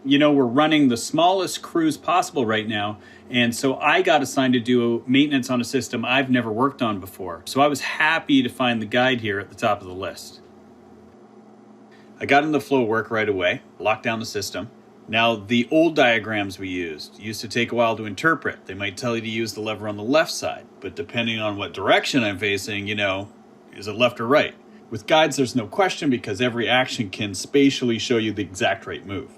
we're running the smallest crews possible right now. And so I got assigned to do maintenance on a system I've never worked on before. So I was happy to find the guide here at the top of the list. I got in the flow of work right away, locked down the system. Now, the old diagrams we used to take a while to interpret. They might tell you to use the lever on the left side, but depending on what direction I'm facing, is it left or right? With guides, there's no question because every action can spatially show you the exact right move.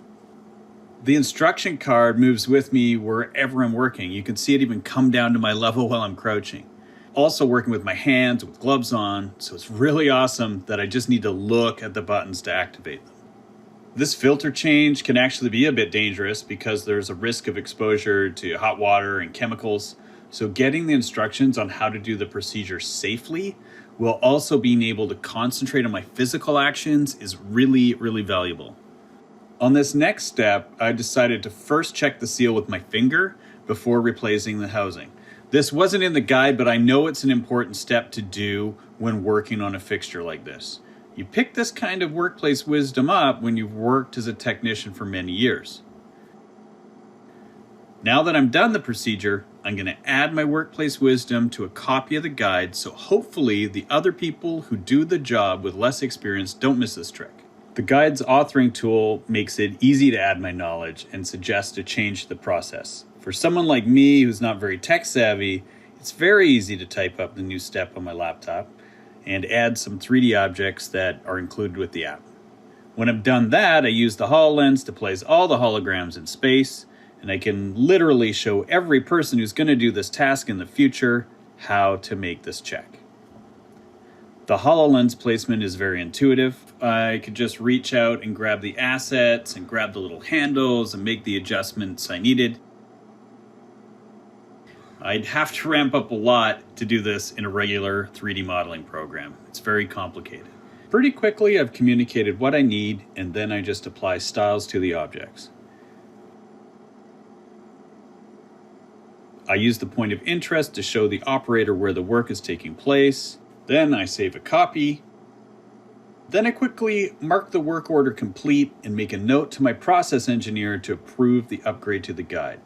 The instruction card moves with me wherever I'm working. You can see it even come down to my level while I'm crouching. Also working with my hands with gloves on, so it's really awesome that I just need to look at the buttons to activate them. This filter change can actually be a bit dangerous because there's a risk of exposure to hot water and chemicals. So getting the instructions on how to do the procedure safely while also being able to concentrate on my physical actions is really, really valuable. On this next step, I decided to first check the seal with my finger before replacing the housing. This wasn't in the guide, but I know it's an important step to do when working on a fixture like this. You pick this kind of workplace wisdom up when you've worked as a technician for many years. Now that I'm done the procedure, I'm going to add my workplace wisdom to a copy of the guide so hopefully the other people who do the job with less experience don't miss this trick. The guide's authoring tool makes it easy to add my knowledge and suggests a change to the process. For someone like me who's not very tech savvy, it's very easy to type up the new step on my laptop and add some 3D objects that are included with the app. When I've done that, I use the HoloLens to place all the holograms in space, and I can literally show every person who's going to do this task in the future how to make this check. The HoloLens placement is very intuitive. I could just reach out and grab the assets and grab the little handles and make the adjustments I needed. I'd have to ramp up a lot to do this in a regular 3D modeling program. It's very complicated. Pretty quickly, I've communicated what I need, and then I just apply styles to the objects. I use the point of interest to show the operator where the work is taking place. Then I save a copy. Then I quickly mark the work order complete and make a note to my process engineer to approve the upgrade to the guide.